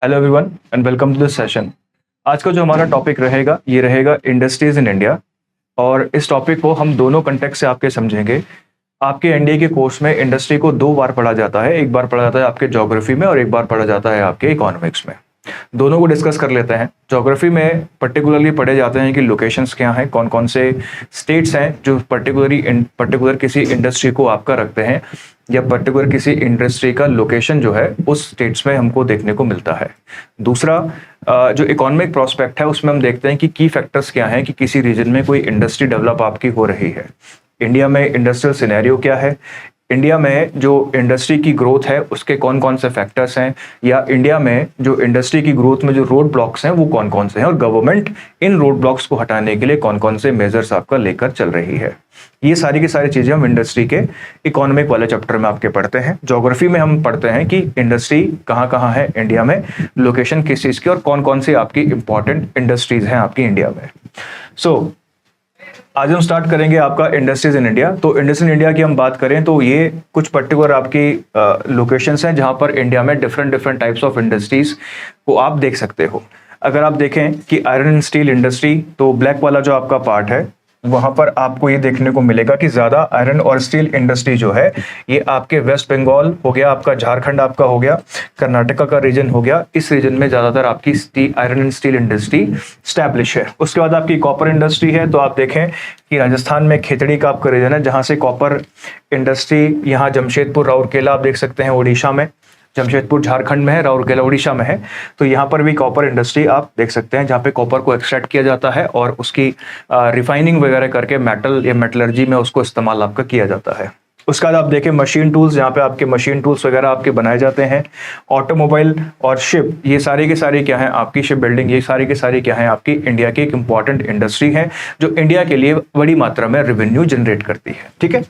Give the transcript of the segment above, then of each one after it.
Hello everyone and welcome to this session. आज का जो हमारा टॉपिक रहेगा ये रहेगा इंडस्ट्रीज इन इंडिया। और इस टॉपिक को हम दोनों कंटेक्स्ट से आपके समझेंगे। आपके एनडीए के कोर्स में इंडस्ट्री को दो बार पढ़ा जाता है, एक बार पढ़ा जाता है आपके ज्योग्राफी में और एक बार पढ़ा जाता है आपके इकोनॉमिक्स में। दोनों को डिस्कस कर लेते हैं। ज्योग्राफी में पर्टिकुलरली पढ़े जाते हैं कि लोकेशंस क्या हैं, कौन कौन से स्टेट्स हैं जो पर्टिकुलर किसी इंडस्ट्री को आपका रखते हैं, या पर्टिकुलर किसी इंडस्ट्री का लोकेशन जो है उस स्टेट्स में हमको देखने को मिलता है। दूसरा जो इकोनॉमिक प्रोस्पेक्ट है उसमें हम देखते हैं कि की फैक्टर्स क्या हैं कि किसी रीजन में कोई इंडस्ट्री डेवलप आपकी हो रही है। इंडिया में इंडस्ट्रियल सिनेरियो क्या है, इंडिया में जो इंडस्ट्री की ग्रोथ है उसके कौन कौन से फैक्टर्स हैं, या इंडिया में जो इंडस्ट्री की ग्रोथ में जो रोड ब्लॉक्स हैं वो कौन कौन से हैं, और गवर्नमेंट इन रोड ब्लॉक्स को हटाने के लिए कौन कौन से मेजर्स आपका लेकर चल रही है। ये सारी की सारी चीजें हम इंडस्ट्री के इकोनॉमिक वाले चैप्टर में आपके पढ़ते हैं। ज्योग्राफी में हम पढ़ते हैं कि इंडस्ट्री कहाँ कहाँ है इंडिया में, लोकेशन किस चीज की, और कौन कौन सी आपकी इंपॉर्टेंट इंडस्ट्रीज हैं आपकी इंडिया में। आज हम स्टार्ट करेंगे आपका इंडस्ट्रीज इन इंडिया। तो इंडस्ट्री इन इंडिया की हम बात करें तो ये कुछ पर्टिकुलर आपकी लोकेशंस हैं जहां पर इंडिया में different different types of industries को आप देख सकते हो। अगर आप देखें कि आयरन एंड स्टील इंडस्ट्री, तो ब्लैक वाला जो आपका पार्ट है वहां पर आपको ये देखने को मिलेगा कि ज्यादा आयरन और स्टील इंडस्ट्री जो है ये आपके वेस्ट बंगाल हो गया, आपका झारखंड आपका हो गया, कर्नाटका का रीजन हो गया, इस रीजन में ज्यादातर आपकी iron and steel industry establish है। उसके बाद आपकी कॉपर इंडस्ट्री है, तो आप देखें कि राजस्थान में खेतड़ी का आपका रीजन है जहां से कॉपर इंडस्ट्री, यहाँ जमशेदपुर राउरकेला आप देख सकते हैं उड़ीसा में, जमशेदपुर झारखंड में है, राउरकेला उड़ीसा में है। तो यहाँ पर भी कॉपर इंडस्ट्री आप देख सकते हैं जहाँ पे कॉपर को एक्सट्रैक्ट किया जाता है और उसकी रिफाइनिंग वगैरह करके मेटल या मेटलर्जी में उसको इस्तेमाल आपका किया जाता है। उसके बाद आप देखें मशीन टूल्स, जहाँ पे आपके मशीन टूल्स वगैरह आपके बनाए जाते हैं। ऑटोमोबाइल और शिप, ये सारी के सारी क्या है आपकी शिप बिल्डिंग, ये सारी के सारी क्या है आपकी इंडिया की एक इंपॉर्टेंट इंडस्ट्री है जो इंडिया के लिए बड़ी मात्रा में रेवेन्यू जनरेट करती है। ठीक है,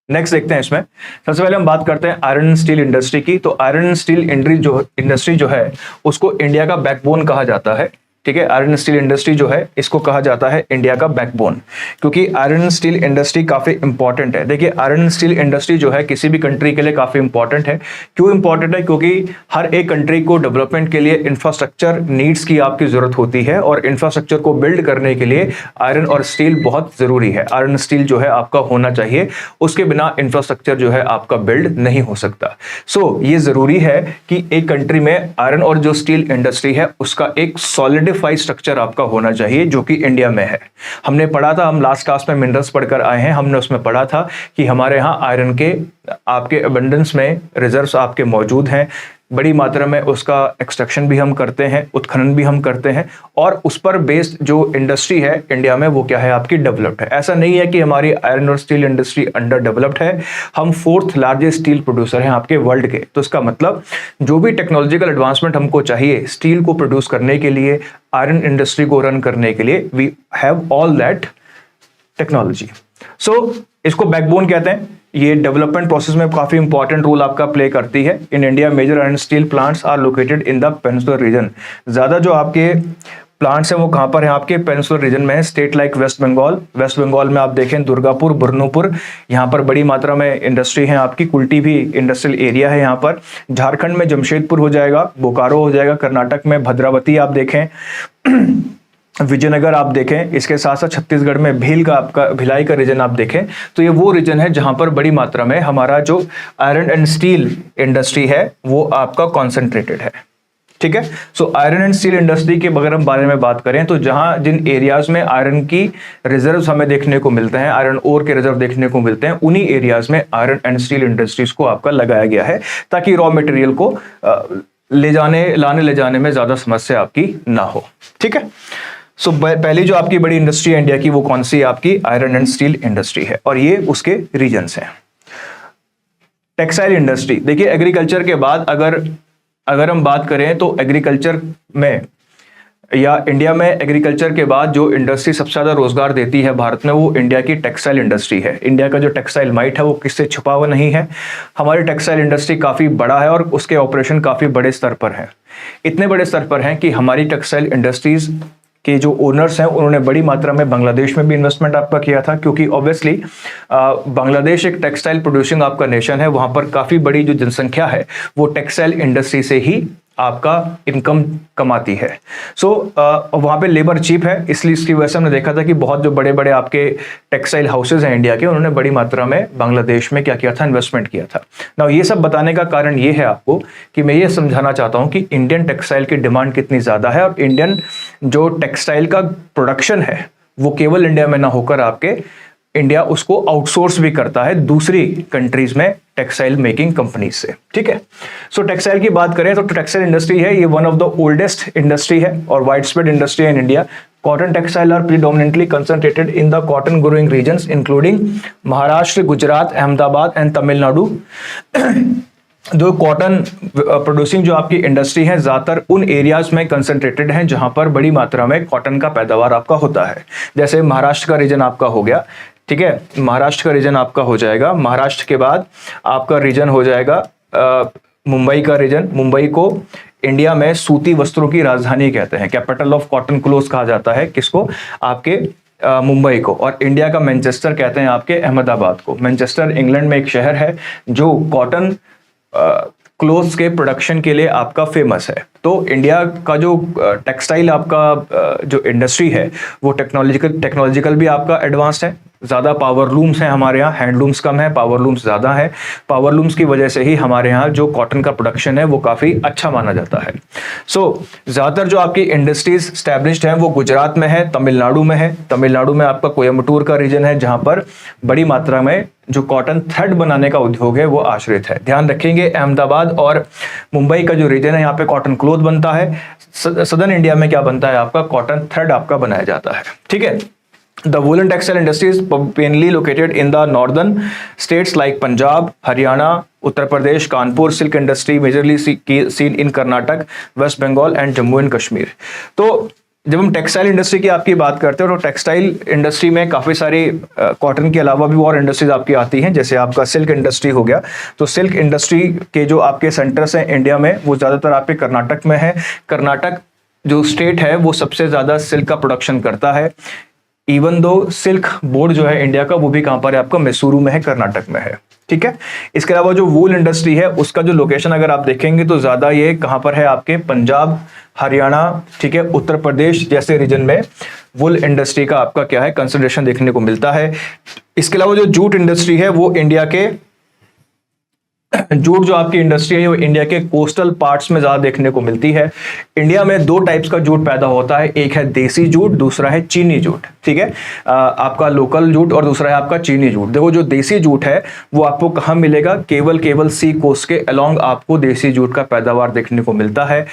नेक्स्ट देखते हैं। इसमें सबसे पहले हम बात करते हैं आयरन एंड स्टील इंडस्ट्री की। तो आयरन एंड स्टील इंडस्ट्री जो है उसको इंडिया का बैकबोन कहा जाता है। ठीक है, आयरन स्टील इंडस्ट्री जो है इसको कहा जाता है इंडिया का बैकबोन, क्योंकि आयरन स्टील इंडस्ट्री काफी इंपॉर्टेंट है। देखिए, आयरन स्टील इंडस्ट्री जो है किसी भी कंट्री के लिए काफी इंपॉर्टेंट है। क्यों इंपॉर्टेंट है? क्योंकि हर एक कंट्री को डेवलपमेंट के लिए इंफ्रास्ट्रक्चर नीड्स की आपकी जरूरत होती है, और इंफ्रास्ट्रक्चर को बिल्ड करने के लिए आयरन और स्टील बहुत जरूरी है। आयरन स्टील जो है आपका होना चाहिए, उसके बिना इंफ्रास्ट्रक्चर जो है आपका बिल्ड नहीं हो सकता। ये जरूरी है कि एक कंट्री में आयरन और जो स्टील इंडस्ट्री है उसका एक सॉलिड स्ट्रक्चर आपका होना चाहिए, जो कि इंडिया में है। हमने पढ़ा था, हम लास्ट क्लास में मिनरल्स पढ़कर आए हैं, हमने उसमें पढ़ा था कि हमारे यहाँ आयरन के आपके अबंडेंस में रिजर्व्स आपके मौजूद हैं, बड़ी मात्रा में उसका एक्सट्रैक्शन भी हम करते हैं, उत्खनन भी हम करते हैं, और उस पर बेस्ड जो इंडस्ट्री है इंडिया में वो क्या है आपकी डेवलप्ड है। ऐसा नहीं है कि हमारी आयरन और स्टील इंडस्ट्री अंडर डेवलप्ड है, हम 4th लार्जेस्ट स्टील प्रोड्यूसर हैं आपके वर्ल्ड के। तो इसका मतलब जो भी टेक्नोलॉजिकल एडवांसमेंट हमको चाहिए स्टील को प्रोड्यूस करने के लिए, आयरन इंडस्ट्री को रन करने के लिए, we have all that technology. इसको बैकबोन कहते हैं। ये डेवलपमेंट प्रोसेस में काफी इंपॉर्टेंट रोल आपका प्ले करती है। In India major iron steel plants are located in the peninsular region. ज्यादा जो आपके प्लांट्स हैं वो कहां पर हैं आपके पेनिनसुलर रीजन में है। State like West Bengal, West Bengal में आप देखें दुर्गापुर, बुरनूपुर, यहाँ पर बड़ी मात्रा में इंडस्ट्री है आपकी। कुल्टी भी इंडस्ट्रियल एरिया है यहाँ पर। झारखंड में जमशेदपुर हो जाएगा, बोकारो हो जाएगा, कर्नाटक में भद्रावती आप देखें, विजयनगर आप देखें, इसके साथ साथ छत्तीसगढ़ में भिलाई का रीजन आप देखें। तो ये वो रीजन है जहां पर बड़ी मात्रा में हमारा जो आयरन एंड स्टील इंडस्ट्री है वो आपका कॉन्सेंट्रेटेड है। ठीक है, आयरन एंड स्टील इंडस्ट्री के अगर हम बारे में बात करें तो जहां जिन एरियाज में आयरन की रिजर्व्स हमें देखने को मिलते हैं, आयरन ओर के रिजर्व देखने को मिलते हैं, उन्हीं एरियाज में आयरन एंड स्टील इंडस्ट्रीज को आपका लगाया गया है, ताकि रॉ मटेरियल को ले जाने में ज्यादा समस्या आपकी ना हो। ठीक है, पहली जो आपकी बड़ी इंडस्ट्री है इंडिया की वो कौन सी आपकी आयरन एंड स्टील इंडस्ट्री है, और ये उसके रीजन्स हैं। टेक्सटाइल इंडस्ट्री, देखिए एग्रीकल्चर के बाद अगर हम बात करें तो एग्रीकल्चर में या इंडिया में एग्रीकल्चर के बाद जो इंडस्ट्री सबसे ज्यादा रोजगार देती है भारत में वो इंडिया की टेक्सटाइल इंडस्ट्री है। इंडिया का जो टेक्सटाइल माइट है वो किससे छुपा हुआ नहीं है। हमारी टेक्सटाइल इंडस्ट्री काफी बड़ा है और उसके ऑपरेशन काफी बड़े स्तर पर है। इतने बड़े स्तर पर हैं कि हमारी टेक्सटाइल इंडस्ट्रीज के जो ओनर्स हैं उन्होंने बड़ी मात्रा में बांग्लादेश में भी इन्वेस्टमेंट आपका किया था, क्योंकि ऑब्वियसली बांग्लादेश एक टेक्सटाइल प्रोड्यूसिंग आपका नेशन है, वहां पर काफ़ी बड़ी जो जनसंख्या है वो टेक्सटाइल इंडस्ट्री से ही आपका इनकम कमाती है। वहाँ पे लेबर चीप है, इसलिए इसकी वजह से हमने देखा था कि बहुत जो बड़े बड़े आपके टेक्सटाइल हाउसेज हैं इंडिया के, उन्होंने बड़ी मात्रा में बांग्लादेश में क्या किया था, इन्वेस्टमेंट किया था। ना ये सब बताने का कारण ये है आपको कि मैं ये समझाना चाहता हूँ कि इंडियन टेक्सटाइल की डिमांड कितनी ज़्यादा है, और इंडियन जो टेक्सटाइल का प्रोडक्शन है वो केवल इंडिया में ना होकर आपके इंडिया उसको आउटसोर्स भी करता है दूसरी कंट्रीज में टेक्सटाइल मेकिंग कंपनीज से। ठीक है, सो टेक्सटाइल की बात करें तो टेक्सटाइल इंडस्ट्री है ये one of the oldest industry है और वाइड स्प्रेड इंडस्ट्री है in India. Cotton textile are predominantly concentrated in the cotton growing regions including Maharashtra, Gujarat, Ahmedabad and Tamil Nadu. जो कॉटन प्रोड्यूसिंग जो आपकी इंडस्ट्री है ज़्यादातर उन एरियाज में कंसंट्रेटेड हैं जहां पर बड़ी मात्रा में कॉटन का पैदावार आपका होता है। जैसे महाराष्ट्र का रीजन आपका हो गया, ठीक है, महाराष्ट्र का रीजन आपका हो जाएगा। महाराष्ट्र के बाद आपका रीजन हो जाएगा मुंबई का रीजन। मुंबई को इंडिया में सूती वस्त्रों की राजधानी कहते हैं, कैपिटल ऑफ कॉटन क्लोथ कहा जाता है किसको, आपके मुंबई को। और इंडिया का मैनचेस्टर कहते हैं आपके अहमदाबाद को। मैनचेस्टर इंग्लैंड में एक शहर है जो कॉटन क्लोथ्स के प्रोडक्शन के लिए आपका फेमस है। तो इंडिया का जो टेक्सटाइल आपका जो इंडस्ट्री है वो टेक्नोलॉजिकल भी आपका एडवांस्ड है। ज़्यादा पावर लूम्स हैं हमारे यहाँ, हैंडलूम्स कम है, पावर लूम्स ज़्यादा है। पावर लूम्स की वजह से ही हमारे यहाँ जो कॉटन का प्रोडक्शन है वो काफ़ी अच्छा माना जाता है। ज़्यादातर जो आपकी इंडस्ट्रीज स्टैब्लिश्ड हैं वो गुजरात में है, तमिलनाडु में है। तमिलनाडु में आपका कोयम्बटूर का रीजन है जहाँ पर बड़ी मात्रा में जो कॉटन थ्रेड बनाने का उद्योग है वो आश्रित है। ध्यान रखेंगे अहमदाबाद और मुंबई का जो रीजन है यहाँ पे कॉटन क्लोथ बनता है। सदर्न इंडिया में क्या बनता है आपका, कॉटन थ्रेड आपका बनाया जाता है। ठीक है, The woolen textile industry is mainly located in the northern states like Punjab, Haryana, Uttar Pradesh, Kanpur. Silk industry majorly seen in Karnataka, West Bengal and Jammu and Kashmir. तो जब हम textile industry की आपकी बात करते हैं तो textile industry में काफ़ी सारी कॉटन के अलावा भी और इंडस्ट्रीज आपकी आती हैं। जैसे आपका सिल्क इंडस्ट्री हो गया, तो सिल्क इंडस्ट्री के जो आपके सेंटर्स हैं इंडिया में वो ज़्यादातर आपके कर्नाटक में है। कर्नाटक जो स्टेट है वो सबसे ज़्यादा सिल्क का प्रोडक्शन करता है। इवन दो सिल्क बोर्ड जो है इंडिया का वो भी कहां पर है आपका, मैसूरू में है, कर्नाटक में है। ठीक है, इसके अलावा जो वूल इंडस्ट्री है उसका जो लोकेशन अगर आप देखेंगे तो ज्यादा ये कहां पर है आपके पंजाब, हरियाणा, ठीक है, उत्तर प्रदेश जैसे रीजन में वुल इंडस्ट्री का आपका क्या है कंसंट्रेशन देखने को मिलता है। इसके अलावा जो जूट इंडस्ट्री है वो इंडिया के जूट जो आपकी इंडस्ट्री है वो इंडिया के कोस्टल पार्ट्स में ज्यादा देखने को मिलती है। इंडिया में दो टाइप्स का जूट पैदा होता है, एक है देसी जूट, दूसरा है चीनी जूट। ठीक है, आपका लोकल जूट और दूसरा है आपका चीनी जूट। देखो जो देसी जूट है वो आपको कहाँ मिलेगा, केवल सी कोस्ट के अलोंग आपको देसी जूट का पैदावार देखने को मिलता है।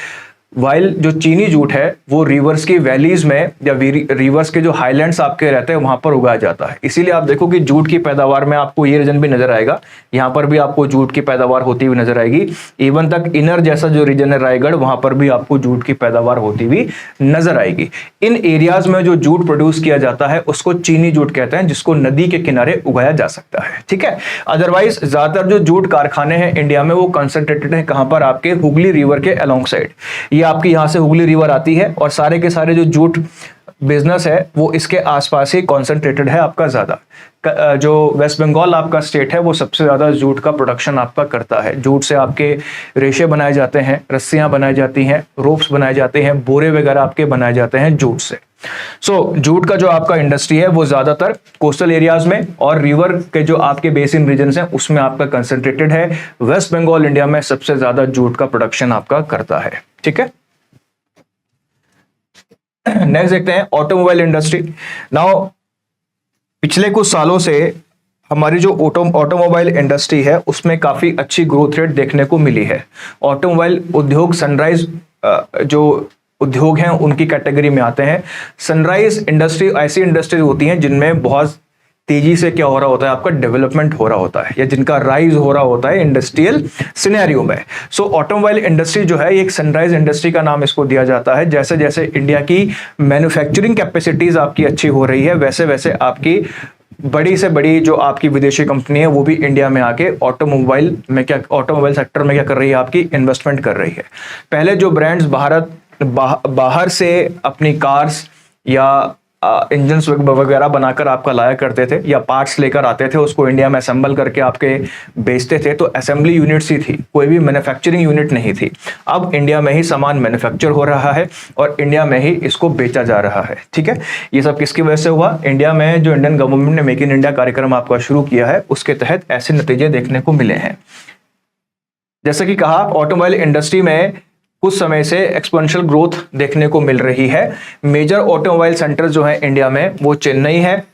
वाइल जो चीनी जूट है वो रिवर्स की वैलीज में या रिवर्स के जो हाईलैंड्स आपके रहते हैं वहां पर उगाया जाता है। इसीलिए आप देखो कि जूट की पैदावार में आपको ये रीजन भी नजर आएगा, यहाँ पर भी आपको जूट की पैदावार होती हुई नजर आएगी। इवन तक इनर जैसा जो रीजन है रायगढ़, वहां पर भी आपको जूट की पैदावार होती हुई नजर आएगी। इन एरियाज में जो जूट प्रोड्यूस किया जाता है उसको चीनी जूट कहते हैं, जिसको नदी के किनारे उगाया जा सकता है। ठीक है, अदरवाइज ज्यादातर जो जूट कारखाने हैं इंडिया में वो कंसंट्रेटेड है कहां पर, आपके हुगली रिवर के अलोंग साइड। ये आपकी यहां से हुगली रिवर आती है और सारे के सारे जो जूट बिजनेस है वो इसके आसपास ही कॉन्सेंट्रेटेड है आपका ज्यादा। जो वेस्ट बंगाल आपका स्टेट है वो सबसे ज्यादा जूट का प्रोडक्शन आपका करता है। जूट से आपके रेशे बनाए जाते हैं, रस्सियां बनाई जाती हैं, रोप्स बनाए जाते हैं, बोरे वगैरह आपके बनाए जाते हैं जूट से। जूट का जो आपका इंडस्ट्री है वो ज्यादातर कोस्टल एरियाज में और रिवर के जो आपके बेसिन रीजन हैं उसमें आपका कंसंट्रेटेड है। वेस्ट बंगाल इंडिया में सबसे ज्यादा जूट का प्रोडक्शन आपका करता है। ठीक है, नेक्स्ट देखते हैं ऑटोमोबाइल इंडस्ट्री। नाउ पिछले कुछ सालों से हमारी जो ऑटोमोबाइल इंडस्ट्री है उसमें काफी अच्छी ग्रोथ रेट देखने को मिली है। ऑटोमोबाइल उद्योग सनराइज जो उद्योग हैं उनकी कैटेगरी में आते हैं। सनराइज इंडस्ट्री ऐसी इंडस्ट्री होती हैं जिनमें बहुत तेजी से क्या हो रहा होता है, आपका डेवलपमेंट हो रहा होता है या जिनका राइज हो रहा होता है इंडस्ट्रियल सिनेरियो में। ऑटोमोबाइल इंडस्ट्री जो है एक सनराइज इंडस्ट्री का नाम इसको दिया जाता है। जैसे जैसे इंडिया की मैन्युफैक्चरिंग कैपेसिटीज आपकी अच्छी हो रही है वैसे वैसे आपकी बड़ी से बड़ी जो आपकी विदेशी कंपनी है वो भी इंडिया में आके ऑटोमोबाइल सेक्टर में क्या कर रही है, आपकी इन्वेस्टमेंट कर रही है। पहले जो ब्रांड्स बाहर से अपनी कार्स या इंजन्स वगैरह बनाकर आपका लाया करते थे, या पार्ट्स लेकर आते थे, उसको इंडिया में असेंबल करके आपके बेचते थे। तो असेंबली यूनिट्स ही थी, कोई भी मैन्युफैक्चरिंग यूनिट नहीं थी। अब इंडिया में ही सामान मैन्युफैक्चर हो रहा है और इंडिया में ही इसको बेचा जा रहा है। ठीक है, ये सब किसकी वजह से हुआ? इंडिया में जो इंडियन गवर्नमेंट ने मेक इन इंडिया कार्यक्रम आपका शुरू किया है, उसके तहत ऐसे नतीजे देखने को मिले हैं। जैसे कि कहा, ऑटोमोबाइल इंडस्ट्री में कुछ समय से एक्सपोनेंशियल ग्रोथ देखने को मिल रही है। मेजर ऑटोमोबाइल सेंटर जो है इंडिया में वो चेन्नई है,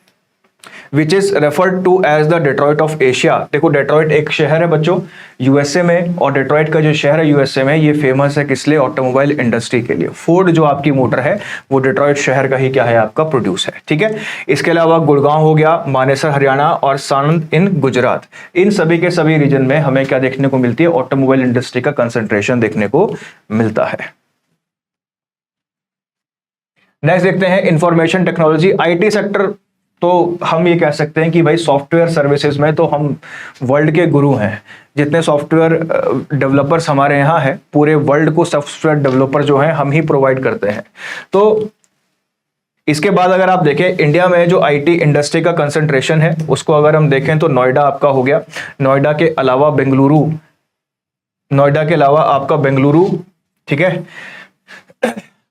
which is referred to as the Detroit of Asia. देखो, डेट्रॉइट एक शहर है बच्चों यूएसए में, और डेट्रॉइट का जो शहर है यूएसए में, ये फेमस है किस लिए? ऑटोमोबाइल इंडस्ट्री के लिए। फोर्ड जो आपकी मोटर है वो डेट्रॉइट शहर का ही क्या है? आपका प्रोड्यूस है। ठीक है, इसके अलावा गुड़गांव हो गया, मानेसर हरियाणा और सानंद इन गुजरात, इन सभी के सभी रीजन में हमें क्या देखने को मिलती है? ऑटोमोबाइल इंडस्ट्री का कंसंट्रेशन देखने को मिलता है। नेक्स्ट देखते हैं इंफॉर्मेशन टेक्नोलॉजी, आईटी सेक्टर। तो हम ये कह सकते हैं कि भाई सॉफ्टवेयर सर्विसेज में तो हम वर्ल्ड के गुरु हैं। जितने सॉफ्टवेयर डेवलपर्स हमारे यहाँ हैं, पूरे वर्ल्ड को सॉफ्टवेयर डेवलपर जो हैं हम ही प्रोवाइड करते हैं। तो इसके बाद अगर आप देखें, इंडिया में जो आईटी इंडस्ट्री का कंसंट्रेशन है उसको अगर हम देखें तो नोएडा आपका हो गया, नोएडा के अलावा बेंगलुरु, नोएडा के अलावा आपका बेंगलुरु। ठीक है,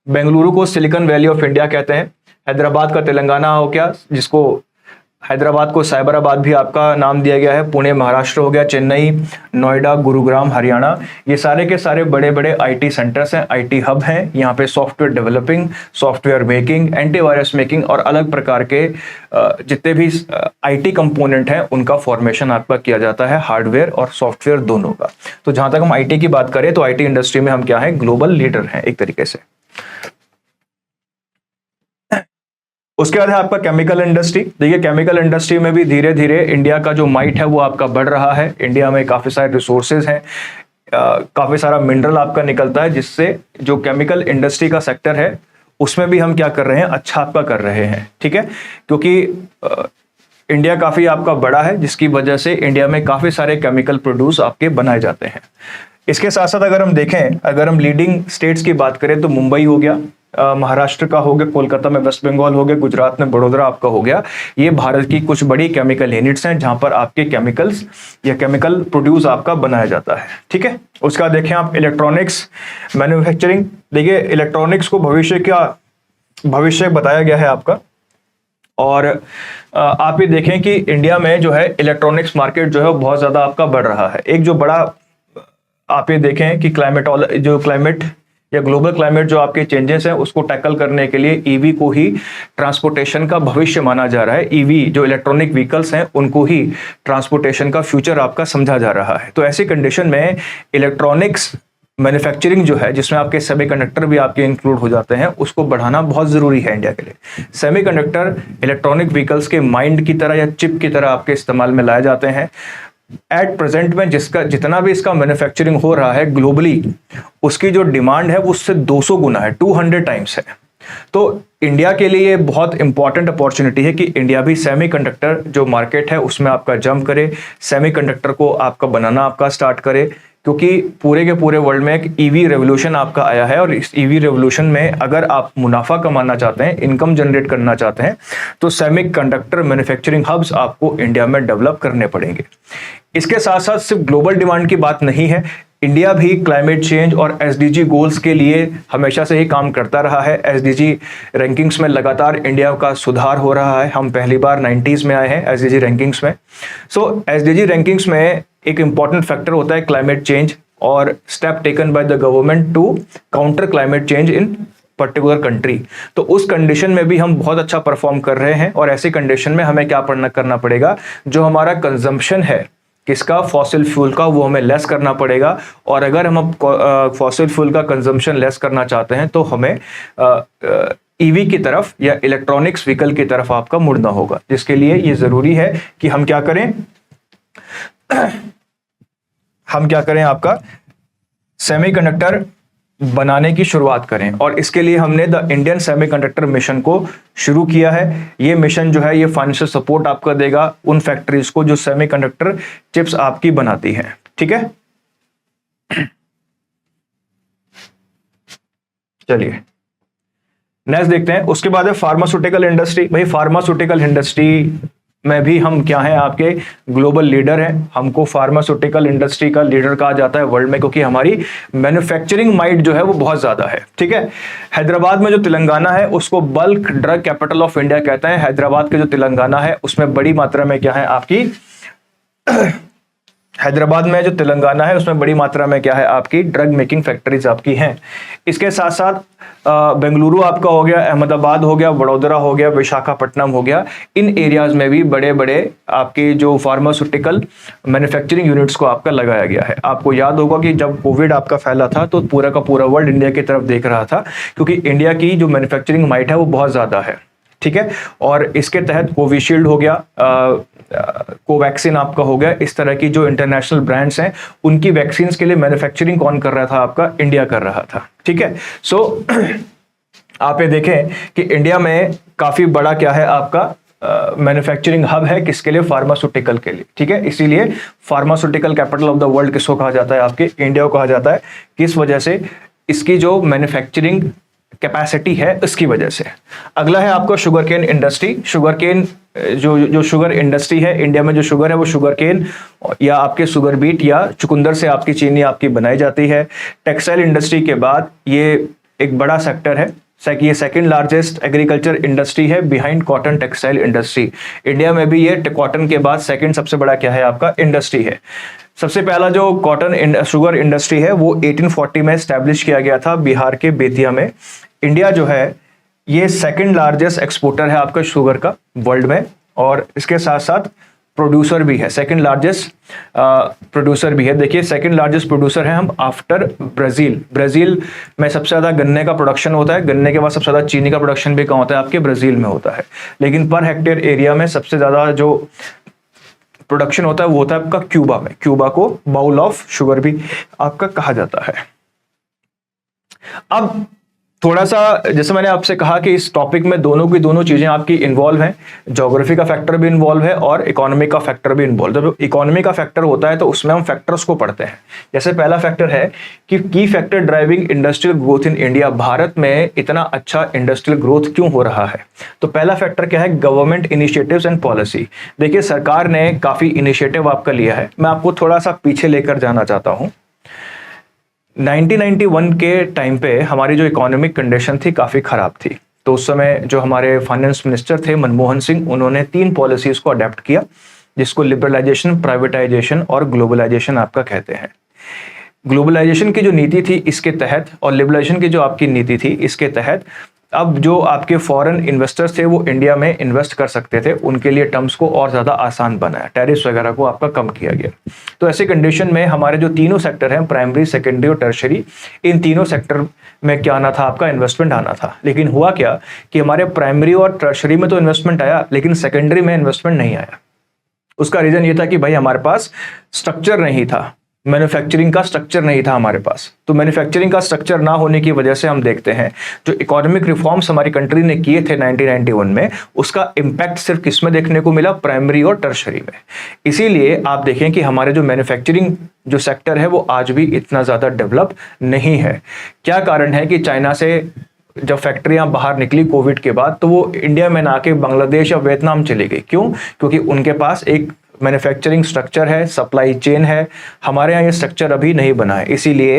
बेंगलुरु को सिलिकॉन वैली ऑफ इंडिया कहते हैं। हैदराबाद का तेलंगाना हो गया, जिसको हैदराबाद को साइबराबाद भी आपका नाम दिया गया है। पुणे महाराष्ट्र हो गया, चेन्नई, नोएडा, गुरुग्राम हरियाणा, ये सारे के सारे बड़े बड़े आईटी सेंटर्स हैं, आईटी हब हैं। यहाँ पे software developing, software making, antivirus making और अलग प्रकार के जितने भी आईटी कंपोनेंट हैं उनका फॉर्मेशन आपका किया जाता है, हार्डवेयर और सॉफ्टवेयर दोनों का। तो जहां तक हम आईटी की बात करें तो आईटी इंडस्ट्री में हम क्या है? ग्लोबल लीडर हैं एक तरीके से। उसके बाद है आपका केमिकल इंडस्ट्री। देखिए, केमिकल इंडस्ट्री में भी धीरे धीरे इंडिया का जो माइट है वो आपका बढ़ रहा है। इंडिया में काफी सारे रिसोर्सेज हैं, काफी सारा मिनरल आपका निकलता है, जिससे जो केमिकल इंडस्ट्री का सेक्टर है उसमें भी हम क्या कर रहे हैं? अच्छा आपका कर रहे हैं। ठीक है, क्योंकि इंडिया काफी आपका बड़ा है, जिसकी वजह से इंडिया में काफी सारे केमिकल प्रोड्यूस आपके बनाए जाते हैं। इसके साथ साथ अगर हम देखें, अगर हम लीडिंग स्टेट्स की बात करें तो मुंबई हो गया, महाराष्ट्र का हो गया, कोलकाता में वेस्ट बंगाल हो गया, गुजरात में बड़ोदरा आपका हो गया। ये भारत की कुछ बड़ी केमिकल यूनिट्स हैं जहां पर आपके केमिकल्स या केमिकल प्रोड्यूस आपका बनाया जाता है। ठीक है, उसका देखें आप इलेक्ट्रॉनिक्स मैन्युफैक्चरिंग। देखिए, इलेक्ट्रॉनिक्स को भविष्य बताया गया है आपका, और आप ये देखें कि इंडिया में जो है इलेक्ट्रॉनिक्स मार्केट जो है बहुत ज्यादा आपका बढ़ रहा है। एक जो बड़ा आप ये देखें कि क्लाइमेट या ग्लोबल क्लाइमेट जो आपके चेंजेस हैं उसको टैकल करने के लिए ईवी को ही ट्रांसपोर्टेशन का भविष्य माना जा रहा है। ईवी जो इलेक्ट्रॉनिक व्हीकल्स हैं उनको ही ट्रांसपोर्टेशन का फ्यूचर आपका समझा जा रहा है। तो ऐसी कंडीशन में इलेक्ट्रॉनिक्स मैन्युफैक्चरिंग जो है, जिसमें आपके सेमीकंडक्टर भी आपके इंक्लूड हो जाते हैं, उसको बढ़ाना बहुत जरूरी है इंडिया के लिए। सेमीकंडक्टर इलेक्ट्रॉनिक व्हीकल्स के माइंड की तरह या चिप की तरह आपके इस्तेमाल में लाए जाते हैं। एट प्रेजेंट में जितना भी इसका मैन्युफैक्चरिंग हो रहा है ग्लोबली, उसकी जो डिमांड है वो उससे 200 गुना है, 200 टाइम्स है। तो इंडिया के लिए बहुत इंपॉर्टेंट अपॉर्चुनिटी है कि इंडिया भी सेमीकंडक्टर जो मार्केट है उसमें आपका जंप करे, सेमीकंडक्टर को आपका बनाना आपका स्टार्ट करे, क्योंकि पूरे के पूरे वर्ल्ड में एक ईवी रेवोल्यूशन आपका आया है। और इस ईवी रेवोल्यूशन में अगर आप मुनाफा कमाना चाहते हैं, इनकम जनरेट करना चाहते हैं, तो सेमीकंडक्टर मैन्युफैक्चरिंग हब्स आपको इंडिया में डेवलप करने पड़ेंगे। इसके साथ साथ सिर्फ ग्लोबल डिमांड की बात नहीं है, इंडिया भी क्लाइमेट चेंज और एसडीजी गोल्स के लिए हमेशा से ही काम करता रहा है। एसडीजी रैंकिंग्स में लगातार इंडिया का सुधार हो रहा है। हम पहली बार 90s में आए हैं एसडीजी रैंकिंग्स में। सो एसडीजी रैंकिंग्स में एक इंपॉर्टेंट फैक्टर होता है क्लाइमेट चेंज और step taken by the government to counter climate change in particular country. तो उस कंडीशन में भी हम बहुत अच्छा परफॉर्म कर रहे हैं, और ऐसी कंडीशन में हमें क्या करना पड़ेगा? जो हमारा कंजम्पशन है किसका? फॉसिल फ्यूल का, वो हमें लेस करना पड़ेगा। और अगर हम फॉसिल फ्यूल का कंजम्पशन लेस करना चाहते हैं तो हमें ईवी की तरफ या इलेक्ट्रॉनिक्स व्हीकल की तरफ आपका मुड़ना होगा, जिसके लिए ये जरूरी है कि हम क्या करें? आपका सेमीकंडक्टर बनाने की शुरुआत करें। और इसके लिए हमने द इंडियन सेमीकंडक्टर मिशन को शुरू किया है। ये मिशन जो है ये फाइनेंशियल सपोर्ट आपका देगा उन फैक्ट्रीज को जो सेमीकंडक्टर चिप्स आपकी बनाती हैं। ठीक है, चलिए नेक्स्ट देखते हैं, उसके बाद है फार्मास्यूटिकल इंडस्ट्री। भाई फार्मास्यूटिकल इंडस्ट्री में भी हम क्या हैं, आपके ग्लोबल लीडर हैं। हमको फार्मास्यूटिकल इंडस्ट्री का लीडर कहा जाता है वर्ल्ड में, क्योंकि हमारी मैन्युफैक्चरिंग माइट जो है वो बहुत ज्यादा है। ठीक है, हैदराबाद में जो तेलंगाना है उसको bulk drug capital of India कहते हैं। हैदराबाद के जो तेलंगाना है उसमें बड़ी मात्रा में क्या है आपकी हैदराबाद में जो तेलंगाना है उसमें बड़ी मात्रा में क्या है आपकी ड्रग मेकिंग फैक्ट्रीज आपकी हैं। इसके साथ साथ बेंगलुरु आपका हो गया, अहमदाबाद हो गया, वडोदरा हो गया, विशाखापट्टनम हो गया। इन एरियाज में भी बड़े बड़े आपके जो फार्मास्यूटिकल मैन्युफैक्चरिंग यूनिट्स को आपका लगाया गया है। आपको याद होगा कि जब कोविड आपका फैला था तो पूरा का पूरा वर्ल्ड इंडिया की तरफ देख रहा था, क्योंकि इंडिया की जो मैन्युफैक्चरिंग माइट है वो बहुत ज्यादा है। ठीक है, और इसके तहत कोविशील्ड हो गया, कोवैक्सीन आपका हो गया, इस तरह की जो इंटरनेशनल ब्रांड्स हैं उनकी वैक्सीन के लिए मैन्युफैक्चरिंग कौन कर रहा था, आपका इंडिया कर रहा था। ठीक है, सो आप ये देखें कि इंडिया में काफी बड़ा क्या है आपका मैन्युफैक्चरिंग हब है, किसके लिए, फार्मास्यूटिकल के लिए। ठीक है, इसीलिए pharmaceutical capital of the world किसको कहा जाता है, आपके इंडिया को कहा जाता है। किस वजह से, इसकी जो मैन्युफैक्चरिंग कैपेसिटी है इसकी वजह से। अगला है आपका sugar cane industry. Sugar cane जो शुगर इंडस्ट्री है, इंडिया में जो शुगर है वो शुगर केन या आपके शुगर बीट या चुकंदर से आपकी चीनी आपकी बनाई जाती है। टेक्सटाइल इंडस्ट्री के बाद ये एक बड़ा सेक्टर है, ये सेकंड लार्जेस्ट एग्रीकल्चर इंडस्ट्री है behind cotton textile industry. India में भी ये कॉटन के बाद सेकंड सबसे बड़ा क्या है आपका इंडस्ट्री है। सबसे पहला जो कॉटन शुगर इंडस्ट्री है वो 1840 में स्टैब्लिश किया गया था बिहार के बेतिया में। इंडिया जो है ये सेकंड लार्जेस्ट एक्सपोर्टर है आपका शुगर का वर्ल्ड में, और इसके साथ साथ प्रोड्यूसर भी है, सेकंड लार्जेस्ट प्रोड्यूसर भी है। देखिए सेकंड लार्जेस्ट प्रोड्यूसर है हम आफ्टर ब्राजील। ब्राजील में सबसे ज्यादा गन्ने का प्रोडक्शन होता है, गन्ने के बाद सबसे ज्यादा चीनी का प्रोडक्शन भी कहाँ होता है, आपके ब्राजील में होता है। लेकिन पर हेक्टेयर एरिया में सबसे ज्यादा जो प्रोडक्शन होता है वो होता है आपका क्यूबा में। क्यूबा को बाउल ऑफ शुगर भी आपका कहा जाता है। अब थोड़ा सा जैसे मैंने आपसे कहा कि इस टॉपिक में दोनों की दोनों चीजें आपकी इन्वॉल्व हैं, ज्योग्राफी का फैक्टर भी इन्वॉल्व है और इकोनॉमी का फैक्टर भी इन्वॉल्व है। जब इकोनॉमी का फैक्टर होता है तो उसमें हम फैक्टर्स को पढ़ते हैं। जैसे पहला फैक्टर है कि की factor driving industrial growth in India, Bharat में इतना अच्छा इंडस्ट्रियल ग्रोथ क्यों हो रहा है। तो पहला फैक्टर क्या है, गवर्नमेंट इनिशिएटिव्स एंड पॉलिसी। देखिए सरकार ने काफी इनिशिएटिव आपका लिया है। मैं आपको थोड़ा सा पीछे लेकर जाना चाहता हूं। 1991 के टाइम पे हमारी जो इकोनॉमिक कंडीशन थी काफ़ी ख़राब थी, तो उस समय जो हमारे फाइनेंस मिनिस्टर थे मनमोहन सिंह, उन्होंने 3 पॉलिसीज़ को अडेप्ट किया, जिसको लिबरलाइजेशन, प्राइवेटाइजेशन और ग्लोबलाइजेशन आपका कहते हैं। ग्लोबलाइजेशन की जो नीति थी इसके तहत और लिबरलाइजेशन की जो आपकी नीति थी इसके तहत अब जो आपके फॉरेन इन्वेस्टर्स थे वो इंडिया में इन्वेस्ट कर सकते थे, उनके लिए टर्म्स को और ज़्यादा आसान बनाया, टैरिफ्स वगैरह को आपका कम किया गया। तो ऐसी कंडीशन में हमारे जो तीनों सेक्टर हैं, प्राइमरी, सेकेंडरी और टर्शरी, इन तीनों सेक्टर में क्या आना था, आपका इन्वेस्टमेंट आना था। लेकिन हुआ क्या कि हमारे प्राइमरी और टर्शरी में तो इन्वेस्टमेंट आया लेकिन सेकेंडरी में इन्वेस्टमेंट नहीं आया। उसका रीज़न ये था कि भाई हमारे पास स्ट्रक्चर नहीं था, मैन्युफैक्चरिंग का स्ट्रक्चर नहीं था हमारे पास। तो मैन्युफैक्चरिंग का स्ट्रक्चर ना होने की वजह से हम देखते हैं जो इकोनॉमिक रिफॉर्म्स हमारी कंट्री ने किए थे 1991 में, उसका इम्पैक्ट सिर्फ किस में देखने को मिला, प्राइमरी और टर्शरी में। इसीलिए आप देखें कि हमारे जो मैन्युफैक्चरिंग जो सेक्टर है वो आज भी इतना ज़्यादा डेवलप नहीं है। क्या कारण है कि चाइना से जब फैक्ट्रियां बाहर निकली कोविड के बाद तो वो इंडिया में ना के बांग्लादेश या वियतनाम चली गई। क्यों? क्योंकि उनके पास एक मैन्युफैक्चरिंग स्ट्रक्चर है, सप्लाई चेन है। हमारे यहाँ ये स्ट्रक्चर अभी नहीं बना है। इसीलिए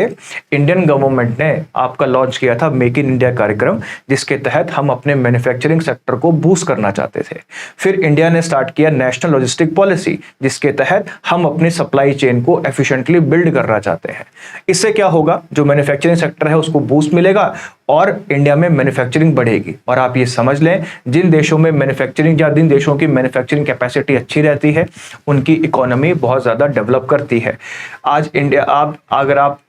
इंडियन गवर्नमेंट ने आपका लॉन्च किया था मेक इन इंडिया कार्यक्रम, जिसके तहत हम अपने मैन्युफैक्चरिंग सेक्टर को बूस्ट करना चाहते थे। फिर इंडिया ने स्टार्ट किया नेशनल लॉजिस्टिक पॉलिसी, जिसके तहत हम अपनी सप्लाई चेन को एफिशिएंटली बिल्ड करना चाहते हैं। इससे क्या होगा, जो मैन्युफैक्चरिंग सेक्टर है उसको बूस्ट मिलेगा और इंडिया में मैन्युफैक्चरिंग बढ़ेगी। और आप ये समझ लें, जिन देशों में मैन्युफैक्चरिंग या जिन देशों की मैन्युफैक्चरिंग कैपेसिटी अच्छी रहती है उनकी इकोनॉमी बहुत ज़्यादा डेवलप करती है। आज इंडिया, अगर आप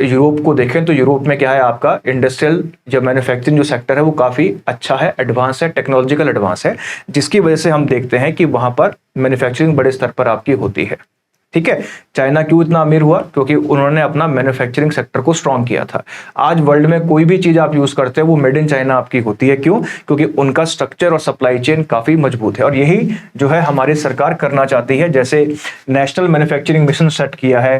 यूरोप को देखें तो यूरोप में क्या है, आपका इंडस्ट्रियल जो मैन्युफैक्चरिंग जो सेक्टर है वो काफ़ी अच्छा है, एडवांस है, टेक्नोलॉजिकल एडवांस है, जिसकी वजह से हम देखते हैं कि वहाँ पर मैन्युफैक्चरिंग बड़े स्तर पर आपकी होती है। ठीक है, चाइना क्यों इतना अमीर हुआ? क्योंकि उन्होंने अपना मैन्युफैक्चरिंग सेक्टर को स्ट्रॉन्ग किया था। आज वर्ल्ड में कोई भी चीज आप यूज करते हैं वो मेड इन चाइना आपकी होती है। क्यों? क्योंकि उनका स्ट्रक्चर और सप्लाई चेन काफी मजबूत है। और यही जो है हमारी सरकार करना चाहती है। जैसे नेशनल मैन्युफैक्चरिंग मिशन सेट किया है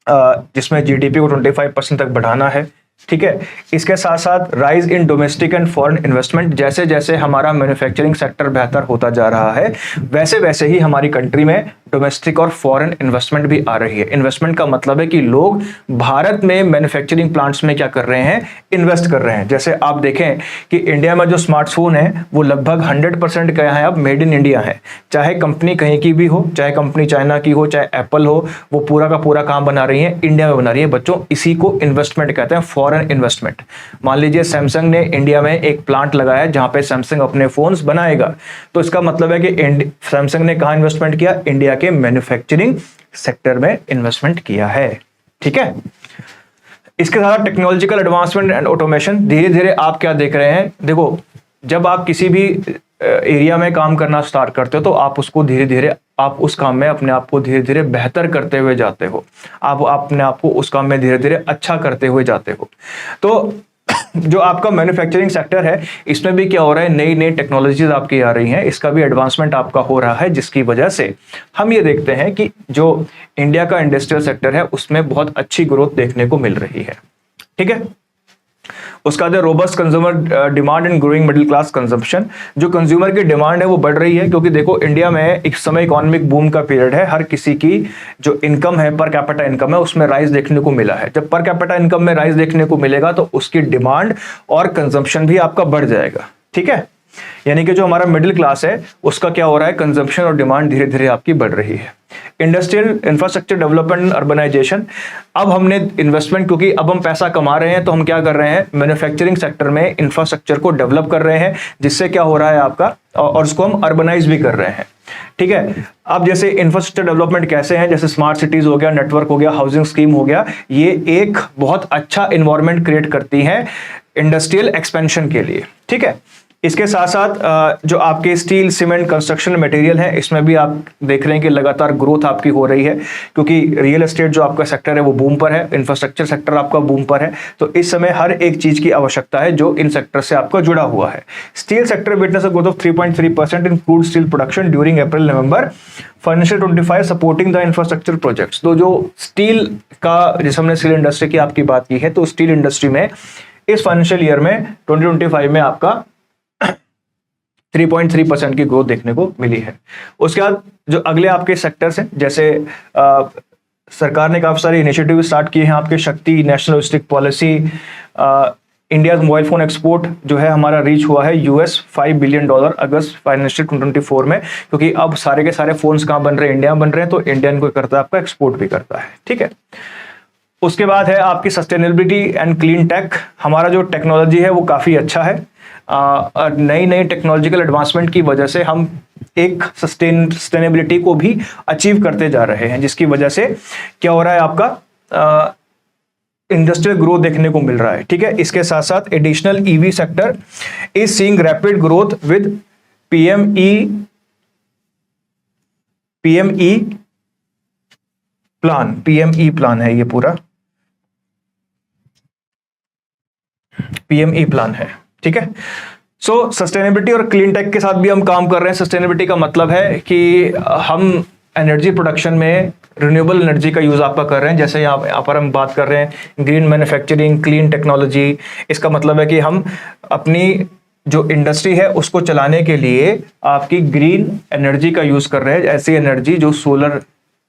जिसमें जीडीपी को 25% तक बढ़ाना है। ठीक है। इसके साथ साथ rise in domestic and foreign investment, जैसे जैसे हमारा मैन्युफैक्चरिंग सेक्टर बेहतर होता जा रहा है वैसे वैसे ही हमारी कंट्री में डोमेस्टिक और फॉरेन इन्वेस्टमेंट भी आ रही है। इन्वेस्टमेंट का मतलब है कि लोग भारत में मैन्युफैक्चरिंग प्लांट्स में क्या कर रहे हैं, इन्वेस्ट कर रहे हैं। जैसे आप देखें कि इंडिया में जो स्मार्टफोन है वो लगभग 100% क्या है, अब मेड इन इंडिया है। चाहे कंपनी कहीं की भी हो, चाहे कंपनी चाइना की हो, चाहे एप्पल हो, वो पूरा का पूरा काम बना रही है इंडिया में बना रही है बच्चों। इसी को इन्वेस्टमेंट कहते हैं, फॉरेन इन्वेस्टमेंट। मान लीजिए सैमसंग ने इंडिया में एक प्लांट लगाया है जहां पे सैमसंग अपने फोन्स बनाएगा, तो इसका मतलब है कि सैमसंग ने कहां इन्वेस्टमेंट किया, इंडिया के मैन्युफैक्चरिंग सेक्टर में इन्वेस्टमेंट किया है। ठीक है। इसके साथ टेक्नोलॉजिकल एडवांसमेंट एंड ऑटोमेशन, धीरे धीरे आप क्या देख रहे हैं, देखो जब आप किसी भी एरिया में काम करना स्टार्ट करते हो तो आप उसको धीरे धीरे, आप उस काम में अपने आप को धीरे धीरे बेहतर करते हुए जाते हो, आप अपने आप को उस काम में धीरे धीरे अच्छा करते हुए जाते हो। तो जो आपका मैन्युफैक्चरिंग सेक्टर है इसमें भी क्या हो रहा है, नई नई टेक्नोलॉजीज आपकी आ रही हैं, इसका भी एडवांसमेंट आपका हो रहा है, जिसकी वजह से हम ये देखते हैं कि जो इंडिया का इंडस्ट्रियल सेक्टर है उसमें बहुत अच्छी ग्रोथ देखने को मिल रही है। ठीक है। उसका बाद robust consumer demand and growing middle class consumption, जो कंज्यूमर की डिमांड है वो बढ़ रही है, क्योंकि देखो इंडिया में एक समय इकोनॉमिक बूम का पीरियड है, हर किसी की जो इनकम है, पर कैपिटा इनकम है, उसमें राइज देखने को मिला है। जब पर कैपिटा इनकम में राइज देखने को मिलेगा तो उसकी डिमांड और कंजम्पशन भी आपका बढ़ जाएगा। ठीक है। यानी कि जो हमारा मिडिल क्लास है उसका क्या हो रहा है, कंजम्पशन और डिमांड धीरे धीरे आपकी बढ़ रही है। इंडस्ट्रियल इंफ्रास्ट्रक्चर डेवलपमेंट अर्बनाइजेशन, अब हमने इन्वेस्टमेंट, क्योंकि अब हम पैसा कमा रहे हैं तो हम क्या कर रहे हैं, मैन्युफैक्चरिंग सेक्टर में इंफ्रास्ट्रक्चर को डेवलप कर रहे हैं, जिससे क्या हो रहा है आपका, और उसको हम अर्बनाइज भी कर रहे हैं। ठीक है। अब जैसे इंफ्रास्ट्रक्चर डेवलपमेंट कैसे हैं, जैसे स्मार्ट सिटीज हो गया, नेटवर्क हो गया, हाउसिंग स्कीम हो गया, ये एक बहुत अच्छा इन्वायरमेंट क्रिएट करती है इंडस्ट्रियल एक्सपेंशन के लिए। ठीक है। इसके साथ साथ जो आपके स्टील, सीमेंट, कंस्ट्रक्शन मटेरियल है, इसमें भी आप देख रहे हैं कि लगातार ग्रोथ आपकी हो रही है, क्योंकि रियल एस्टेट जो आपका सेक्टर है वो बूम पर है, इंफ्रास्ट्रक्चर सेक्टर आपका बूम पर है, तो इस समय हर एक चीज की आवश्यकता है जो इन सेक्टर से आपका जुड़ा हुआ है। Steel sector witness a growth of 3.3% in crude steel production during April November financial 25 supporting the infrastructure projects. तो जो स्टील का, जैसे हमने स्टील इंडस्ट्री की आपकी बात की है, तो स्टील इंडस्ट्री में इस फाइनेंशियल ईयर में 2025 में आपका 3.3% की ग्रोथ देखने को मिली है। उसके बाद जो अगले आपके सेक्टर्स हैं, जैसे सरकार ने काफी सारे इनिशिएटिव स्टार्ट किए हैं आपके, शक्ति, national logistic policy, India mobile phone export जो है हमारा रीच हुआ है $5 बिलियन अगस्त फाइनेंशियल 2024 में, क्योंकि अब सारे के सारे फोन्स कहाँ बन रहे हैं, इंडिया में बन रहे हैं, तो इंडियन को करता है आपका, एक्सपोर्ट भी करता है। ठीक है। उसके बाद है आपकी सस्टेनेबिलिटी एंड क्लीन टेक, हमारा जो टेक्नोलॉजी है वो काफी अच्छा है, नई नई टेक्नोलॉजिकल एडवांसमेंट की वजह से हम एक सस्टेनेबिलिटी को भी अचीव करते जा रहे हैं, जिसकी वजह से क्या हो रहा है आपका, इंडस्ट्रियल ग्रोथ देखने को मिल रहा है। ठीक है। इसके साथ साथ additional EV sector is seeing rapid growth with PME plan है, ये पूरा पीएमई प्लान है। ठीक है। सो सस्टेनेबिलिटी और क्लीन टेक के साथ भी हम काम कर रहे हैं। सस्टेनेबिलिटी का मतलब है कि हम एनर्जी प्रोडक्शन में रिन्यूएबल एनर्जी का यूज आपका कर रहे हैं, जैसे यहाँ पर हम बात कर रहे हैं ग्रीन मैन्युफैक्चरिंग, क्लीन टेक्नोलॉजी। इसका मतलब है कि हम अपनी जो इंडस्ट्री है उसको चलाने के लिए आपकी ग्रीन एनर्जी का यूज कर रहे हैं, ऐसी एनर्जी जो सोलर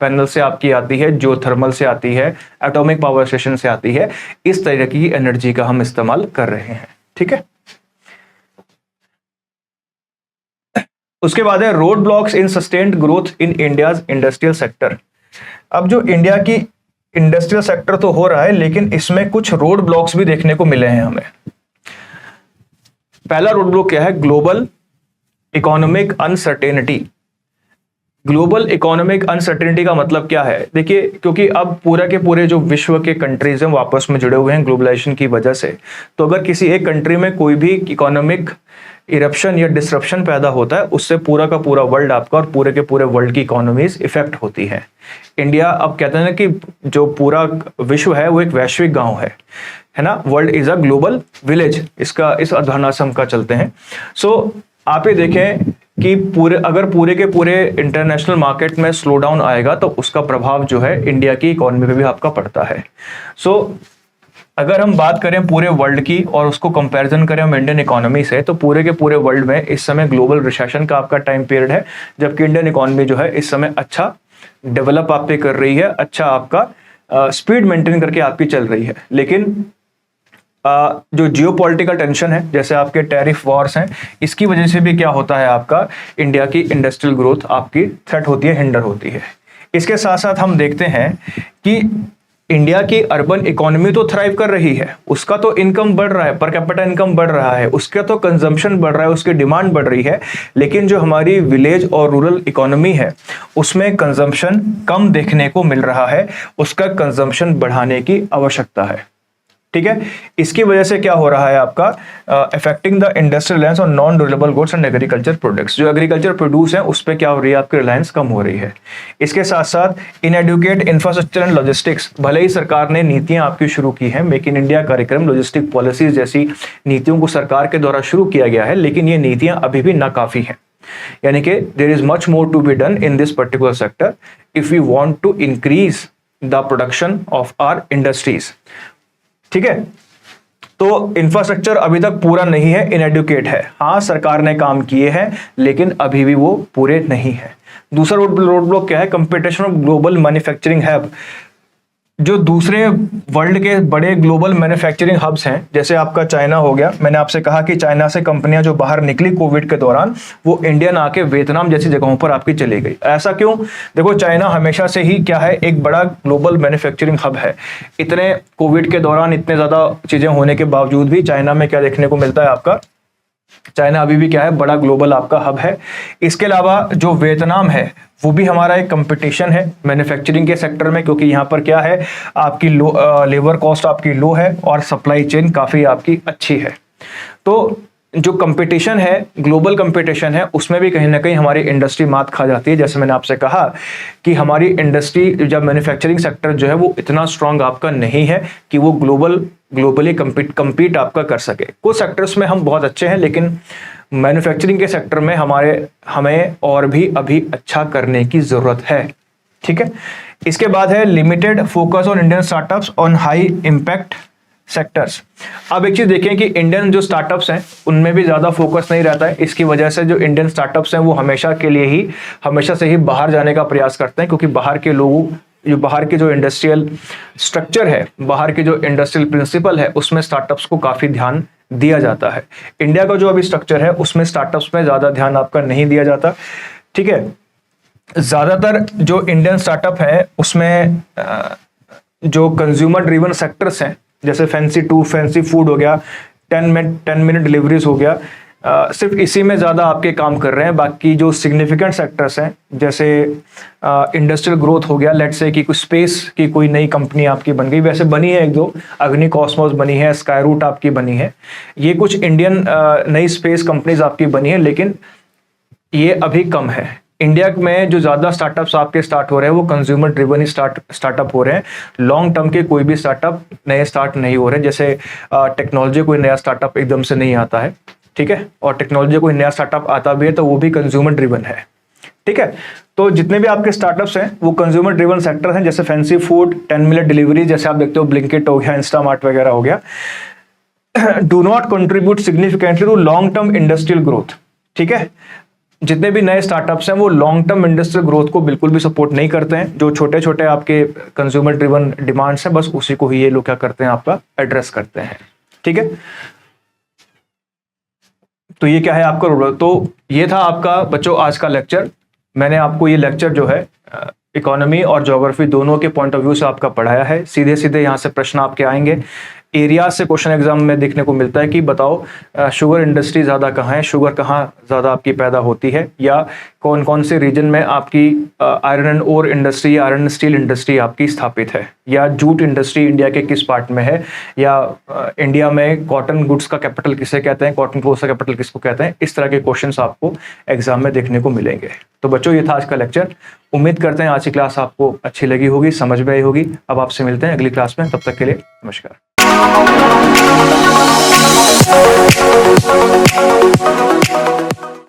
पैनल से आपकी आती है, जो थर्मल से आती है, एटॉमिक पावर स्टेशन से आती है, इस तरह की एनर्जी का हम इस्तेमाल कर रहे हैं। ठीक है। उसके बाद है road blocks in sustained growth in India's industrial sector. अब जो इंडिया की इंडस्ट्रियल सेक्टर तो हो रहा है, लेकिन इसमें कुछ रोड ब्लॉक्स भी देखने को मिले हैं हमें। पहला रोड ब्लॉक क्या है, global economic uncertainty. Global economic uncertainty का मतलब क्या है, देखिए, क्योंकि अब पूरा के पूरे जो विश्व के कंट्रीज हैं वो आपस में जुड़े हुए हैं ग्लोबलाइजेशन की वजह से, तो अगर किसी एक कंट्री में कोई भी इकोनॉमिक इरप्शन या डिसरप्शन पैदा होता है, उससे पूरा का पूरा वर्ल्ड आपका और पूरे के पूरे वर्ल्ड की इकोनॉमीज इफेक्ट होती है। इंडिया, अब कहते हैं ना कि जो पूरा विश्व है वो एक वैश्विक गांव है ना, world is a global village, इसका इस अवधारणा से हम का चलते हैं। सो आप ये देखें कि अगर पूरे के पूरे इंटरनेशनल मार्केट में स्लो डाउन आएगा तो उसका प्रभाव जो है इंडिया की इकोनॉमी पे भी आपका पड़ता है। सो अगर हम बात करें पूरे वर्ल्ड की और उसको कंपैरिजन करें हम इंडियन इकोनॉमी से, तो पूरे के पूरे वर्ल्ड में इस समय ग्लोबल रिसेशन का आपका टाइम पीरियड है, जबकि इंडियन इकोनॉमी जो है इस समय अच्छा डेवलप आप पे कर रही है, अच्छा आपका स्पीड मेंटेन करके आपकी चल रही है। लेकिन जो जियोपॉलिटिकल टेंशन है, जैसे आपके टैरिफ वॉर्स हैं, इसकी वजह से भी क्या होता है, आपका इंडिया की इंडस्ट्रियल ग्रोथ आपकी थ्रेट होती है, हिंडर होती है। इसके साथ साथ हम देखते हैं कि इंडिया की अर्बन इकोनॉमी तो थ्राइव कर रही है, उसका तो इनकम बढ़ रहा है, पर कैपिटा इनकम बढ़ रहा है, उसका तो कंजम्पशन बढ़ रहा है, उसकी डिमांड बढ़ रही है। लेकिन जो हमारी विलेज और रूरल इकोनॉमी है उसमें कंजम्पशन कम देखने को मिल रहा है, उसका कंजम्पशन बढ़ाने की आवश्यकता है। ठीक है, इसकी वजह से क्या हो रहा है आपका, affecting the industrial reliance on non durable goods and agriculture products. जो एग्रीकल्चर प्रोड्यूस है उस पर क्या हो रही है, आपकी रिलायंस कम हो रही है। इसके साथ साथ इनएडुकेट इंफ्रास्ट्रक्चर एंड लॉजिस्टिक्स, भले ही सरकार ने नीतियां आपकी शुरू की हैं, मेक इन इंडिया कार्यक्रम, लॉजिस्टिक पॉलिसीज जैसी नीतियों को सरकार के द्वारा शुरू किया गया है, लेकिन ये नीतियां अभी भी नाकाफी हैं। यानी कि there is much more to be done in this particular sector if we want to increase the production of our industries. ठीक है, तो इंफ्रास्ट्रक्चर अभी तक पूरा नहीं है, इनएडुकेट है। हाँ, सरकार ने काम किए हैं लेकिन अभी भी वो पूरे नहीं है। दूसरा रोड ब्लॉक क्या है, competition of global manufacturing hub. जो दूसरे वर्ल्ड के बड़े ग्लोबल मैन्युफैक्चरिंग हब्स हैं, जैसे आपका चाइना हो गया, मैंने आपसे कहा कि चाइना से कंपनियां जो बाहर निकली कोविड के दौरान, वो इंडियन आके वियतनाम जैसी जगहों पर आपकी चली गई। ऐसा क्यों? देखो, चाइना हमेशा से ही क्या है, एक बड़ा ग्लोबल मैन्युफैक्चरिंग हब है। इतने कोविड के दौरान इतने ज्यादा चीजें होने के बावजूद भी चाइना में क्या देखने को मिलता है, आपका चाइना अभी भी क्या है, बड़ा ग्लोबल आपका हब है। इसके अलावा जो वियतनाम है वो भी हमारा एक कंपटीशन है मैन्युफैक्चरिंग के सेक्टर में, क्योंकि यहाँ पर क्या है, आपकी लेबर कॉस्ट आपकी लो है और सप्लाई चेन काफी आपकी अच्छी है। तो जो कंपटीशन है, ग्लोबल कंपटीशन है, उसमें भी कहीं ना कहीं हमारी इंडस्ट्री मात खा जाती है। जैसे मैंने आपसे कहा कि हमारी इंडस्ट्री, जब मैन्युफैक्चरिंग सेक्टर जो है वो इतना स्ट्रांग आपका नहीं है कि वो ग्लोबली compete आपका कर सके। कुछ सेक्टर्स में हम बहुत अच्छे हैं, लेकिन मैन्युफैक्चरिंग के सेक्टर में हमें और भी अभी अच्छा करने की जरूरत है। ठीक है, इसके बाद है limited focus on Indian startups on high impact sectors. अब एक चीज देखें कि इंडियन जो स्टार्टअप्स हैं उनमें भी ज्यादा फोकस नहीं रहता है। इसकी वजह से जो इंडियन स्टार्टअप्स हैं वो हमेशा से ही बाहर जाने का प्रयास करते हैं, क्योंकि बाहर के जो इंडस्ट्रियल स्ट्रक्चर है, बाहर के जो इंडस्ट्रियल प्रिंसिपल है, उसमें स्टार्टअप्स को काफी ध्यान दिया जाता है। इंडिया का जो अभी स्ट्रक्चर है उसमें स्टार्टअप्स में ज्यादा ध्यान आपका नहीं दिया जाता। ठीक है, ज्यादातर जो इंडियन स्टार्टअप है उसमें जो कंज्यूमर ड्रिवन सेक्टर्स हैं, जैसे फैंसी फूड हो गया, 10 मिनट डिलीवरीज हो गया, सिर्फ इसी में ज्यादा आपके काम कर रहे हैं। बाकी जो सिग्निफिकेंट सेक्टर्स हैं, जैसे इंडस्ट्रियल ग्रोथ हो गया, लेट्स से कि कुछ स्पेस की कोई नई कंपनी आपकी बन गई, वैसे बनी है एक दो, अग्नि कॉस्मोस बनी है, स्काई रूट आपकी बनी है, ये कुछ इंडियन नई स्पेस कंपनीज आपकी बनी है, लेकिन ये अभी कम है। इंडिया में जो ज्यादा स्टार्टअप्स आपके स्टार्ट हो रहे हैं वो कंज्यूमर ड्रिवन ही स्टार्टअप हो रहे हैं। लॉन्ग टर्म के कोई भी स्टार्टअप नए स्टार्ट नहीं हो रहे हैं। जैसे टेक्नोलॉजी कोई नया स्टार्टअप एकदम से नहीं आता है, ठीक है, और टेक्नोलॉजी कोई नया स्टार्टअप आता भी है तो वो भी कंज्यूमर ड्रिवन है। ठीक है, तो जितने भी आपके स्टार्टअप्स हैं वो कंज्यूमर ड्रिवन सेक्टर हैं, जैसे फैंसी फूड, 10 मिनट डिलीवरी, जैसे आप देखते हो ब्लिंकिट हो गया, इंस्टामार्ट वगैरह हो गया, do not contribute significantly to long term industrial growth. ठीक है, जितने भी नए स्टार्टअप्स हैं वो लॉन्ग टर्म इंडस्ट्रियल ग्रोथ को बिल्कुल भी सपोर्ट नहीं करते हैं। जो छोटे छोटे आपके कंज्यूमर ड्रिवन डिमांड्स हैं, बस उसी को ही ये लोग क्या करते हैं, आपका एड्रेस करते हैं। ठीक है, तो ये क्या है आपका, तो ये था आपका बच्चों आज का लेक्चर। मैंने आपको ये लेक्चर जो है इकोनॉमी और ज्योग्राफी दोनों के पॉइंट ऑफ व्यू से आपका पढ़ाया है। सीधे सीधे यहाँ से प्रश्न आपके आएंगे। एरिया से क्वेश्चन एग्जाम में देखने को मिलता है कि बताओ शुगर इंडस्ट्री ज़्यादा कहाँ है, शुगर कहाँ ज़्यादा आपकी पैदा होती है, या कौन कौन से रीजन में आपकी आयरन एंड ओर इंडस्ट्री या आयरन स्टील इंडस्ट्री आपकी स्थापित है, या जूट इंडस्ट्री इंडिया के किस पार्ट में है, या इंडिया में कॉटन गुड्स का कैपिटल किसे कहते हैं, कॉटन क्लोथ का कैपिटल किसको कहते हैं। इस तरह के क्वेश्चन आपको एग्जाम में देखने को मिलेंगे। तो बच्चों ये था आज का लेक्चर। उम्मीद करते हैं आज की क्लास आपको अच्छी लगी होगी, समझ में आई होगी। अब आपसे मिलते हैं अगली क्लास में, तब तक के लिए नमस्कार।